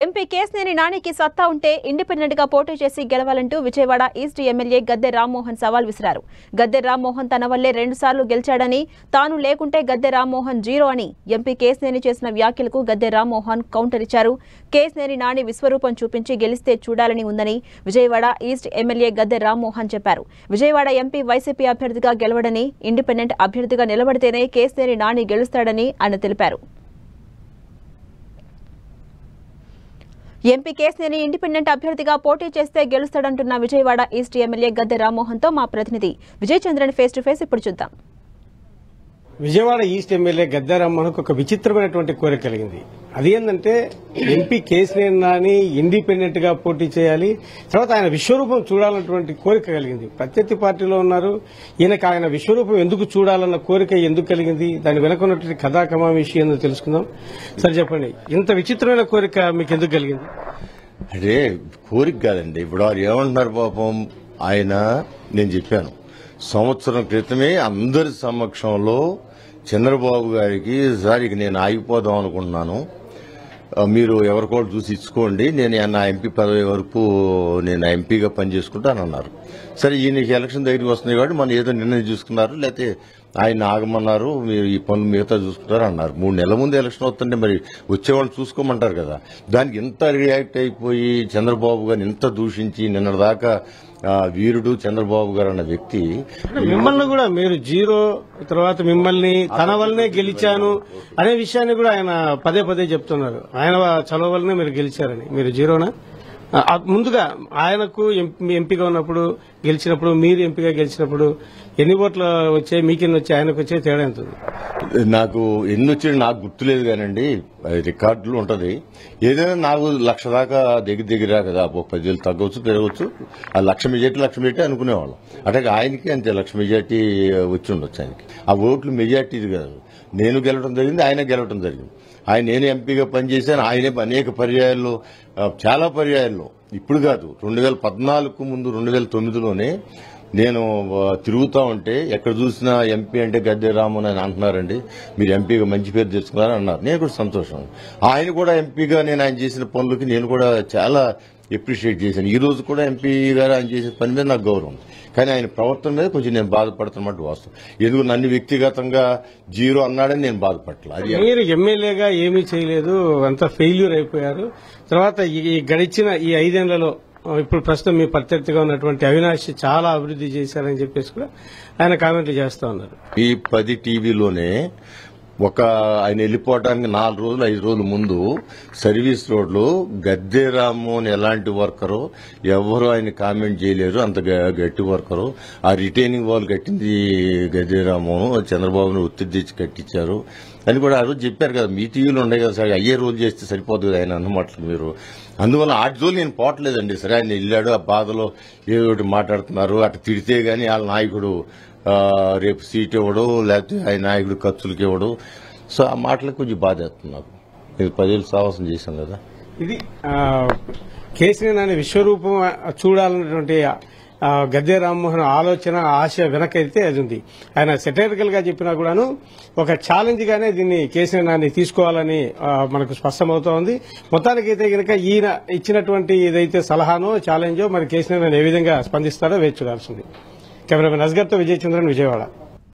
MP Kesineni నానికి సత్తా ఉంటే ఇండిపెండెంట్ గా పోటీ చేసి గెలవాలంటూ విజయవాడ ఈస్ట్ ఎమ్మెల్యే గద్దె రామ్మోహన్ సవాల్ విసిరారు. గద్దె రామ్మోహన్ తన వల్లే 2 సార్లు గెలిచాడని, తాను లేకుంటే గద్దె రామ్మోహన్ జీరో అని ఎంపీ కేశినేని చేసిన వ్యాఖ్యలకు గద్దె రామ్మోహన్ కౌంటర్ ఇచ్చారు. కేశినేని నాని విశ్వరూపం చూపించి గెలిస్తే చూడాలని ఉందని విజయవాడ ఈస్ట్ ఎమ్మెల్యే గద్దె రామ్మోహన్ చెప్పారు. విజయవాడ ఎంపీ వైసీపీ అభ్యర్థిగా గెలవడని, ఇండిపెండెంట్ అభ్యర్థిగా నిలబడితేనే కేశినేని నాని గెలుస్తాడని ఆయన తెలిపారు. ఎంపీ కేశినేని ఇండిపెండెంట్ అభ్యర్థిగా పోటీ చేస్తే గెలుస్తాడంటున్న విజయవాడ ఈస్ట్ ఎమ్మెల్యే గద్దె రామ్మోహన్ తో మా ప్రతినిధి Vijay Chandran face to face ఇప్పుడు చూద్దాం. విజయవాడ ఈస్ట్ ఎమ్మెల్యే గద్దె రామ్మోహన్కు ఒక విచిత్రమైనటువంటి కోరిక కలిగింది. అది ఏంటంటే ఎంపీ కేశినేని నాని ఇండిపెండెంట్ గా పోటీ చేయాలి, తర్వాత ఆయన విశ్వరూపం చూడాలన్నటువంటి కోరిక కలిగింది. ప్రత్యర్థి పార్టీలో ఉన్నారు, ఈయనకు ఆయన విశ్వరూపం ఎందుకు చూడాలన్న కోరిక ఎందుకు కలిగింది, దాని వెనుకున్నటువంటి కథా కమామిషి ఏందో తెలుసుకుందాం. సరే చెప్పండి, ఇంత విచిత్రమైన కోరిక మీకు ఎందుకు కలిగింది? అంటే కోరిక కాదండి. ఇప్పుడు వారు ఏమంటున్నారు పాపం, ఆయన నేను చెప్పాను సంవత్సరం క్రితమే అందరి సమక్షంలో చంద్రబాబు గారికి సార్ ఇక నేను ఆగిపోదాం అనుకుంటున్నాను, మీరు ఎవరికోటి చూసి ఇచ్చుకోండి, నేను నా ఎంపీ పదవి వరకు నేను ఎంపీగా పనిచేసుకుంటానన్నారు. సరే ఈయనకి ఎలక్షన్ దగ్గరికి వస్తున్నాయి కాబట్టి మనం ఏదో నిర్ణయం చూసుకున్నారు, లేకపోతే ఆయన ఆగమన్నారు, మీరు ఈ పనులు మిగతా చూసుకుంటారు అన్నారు. 3 నెలల ముందు ఎలక్షన్ వస్తుంటే మరి వచ్చేవాళ్ళు చూసుకోమంటారు కదా. దానికి ఇంత రియాక్ట్ అయిపోయి చంద్రబాబు గారిని ఇంత దూషించి నిన్నటిదాకా వీరుడు చంద్రబాబు గారు అన్న వ్యక్తి మిమ్మల్ని కూడా మీరు జీరో, తర్వాత మిమ్మల్ని తన వల్లనే గెలిచాను అనే విషయాన్ని కూడా ఆయన పదే పదే చెప్తున్నారు. ఆయన చలవ వల్లనే మీరు గెలిచారని. మీరు జీరోనా? ముందుగా ఆయనకు ఎంపీగా ఉన్నప్పుడు గెలిచినప్పుడు, మీరు ఎంపీగా గెలిచినప్పుడు ఎన్ని ఓట్లు వచ్చాయి, మీకెన్ని వచ్చాయి, ఆయనకు వచ్చే తేడా ఎంత? నాకు ఎన్ని వచ్చాయి నాకు గుర్తులేదు కానండి, రికార్డులు ఉంటది. ఏదైనా నాకు 1,00,000 దాకా దగ్గర కదా, 10,000 తగ్గవచ్చు పెరగవచ్చు. ఆ 1,00,000 మెజార్టీ అనుకునేవాళ్ళం. అట్లాగే ఆయనకి అంతే 1,00,000 మెజార్టీ వచ్చి ఉండొచ్చు ఆయనకి. ఆ ఓట్లు మెజార్టీది కాదు, నేను గెలవడం జరిగింది, ఆయన గెలవడం జరిగింది. నేను ఎంపీగా పనిచేశాను, ఆయనే అనేక పర్యాయాల్లో, చాలా పర్యాయాల్లో, ఇప్పుడు కాదు 2014 ముందు 2009లోనే నేను తిరుగుతా ఉంటే ఎక్కడ చూసినా ఎంపీ అంటే గద్దె రామ్మోహన్ అని అంటున్నారండి, మీరు ఎంపీగా మంచి పేరు తెచ్చుకున్నారని అన్నారు. నేను కూడా సంతోషం. ఆయన కూడా ఎంపీగా నేను ఆయన చేసిన పనులకి నేను కూడా చాలా అప్రిషియేట్ చేశాను. ఈ రోజు కూడా ఎంపీ గారు ఆయన చేసిన పని మీద నాకు గౌరవం. కానీ ఆయన ప్రవర్తన మీద కొంచెం నేను బాధపడుతున్నట్టు వాస్తవం. ఎందుకు నన్ను వ్యక్తిగతంగా జీరో అన్నాడని నేను బాధపడలేదు. మీరు ఎమ్మెల్యేగా ఏమీ చేయలేదు, అంతా ఫెయిల్యూర్ అయిపోయారు. తర్వాత ఈ గడిచిన ఈ 5 ఏళ్లలో ఇప్పుడు ప్రస్తుతం మీ ప్రత్యర్థిగా ఉన్నటువంటి అవినాష్ చాలా అభివృద్ధి చేశారని చెప్పేసి కూడా ఆయన కామెంట్లు చేస్తా ఉన్నారు. ఈ 10 టీవీలోనే ఆయన వెళ్ళిపోవడానికి 4 రోజులు 5 రోజుల ముందు సర్వీస్ రోడ్లో గద్దె రామ్మోహన్ ఎలాంటి వర్కరో ఎవరు ఆయన కామెంట్ చేయలేరు, అంత గట్టి వర్కరు. ఆ రిటైనింగ్ వాల్ కట్టింది గద్దె రామ్మోహన్, చంద్రబాబును ఒత్తిడి తెచ్చి కట్టించారు అని కూడా ఆ రోజు చెప్పారు కదా. మీ టీవీలో ఉండే కదా సార్, అయ్యే రోజు చేస్తే సరిపోతుంది ఆయన అన్నమాటలు మీరు. అందువల్ల 8 రోజులు నేను పోవట్లేదండి. సరే ఆయన వెళ్ళాడు, ఆ బాధలో ఏదో ఒకటి మాట్లాడుతున్నారు, అటు తిడితే గానీ వాళ్ళ నాయకుడు రేపు సీట్ ఇవ్వడు, లేకపోతే ఆయన నాయకుడు ఖర్చులకి ఇవ్వడు. సో ఆ మాటలకు కొంచెం బాధ వేస్తుంది నాకు. నేను 10 ఏళ్ళు సాహసం చేశాను కదా. ఇది కేశినేని అనే విశ్వరూపం చూడాలన్నటువంటి గద్దె రామ్మోహన్ ఆలోచన, ఆశ వెనకైతే అది ఉంది. ఆయన సెటైరికల్ గా చెప్పినా కూడాను ఒక ఛాలెంజ్ గానే దీన్ని కేశినేని తీసుకోవాలని మనకు స్పష్టమవుతా ఉంది. మొత్తానికైతే గనక ఈయన ఇచ్చినటువంటి ఏదైతే సలహానో ఛాలెంజో మరి కేశినేని ఏ విధంగా స్పందిస్తారో వేచి చూడాల్సింది. కెమెరామెన్ అస్గర్ తో విజయ్ చంద్రన్, విజయవాడ.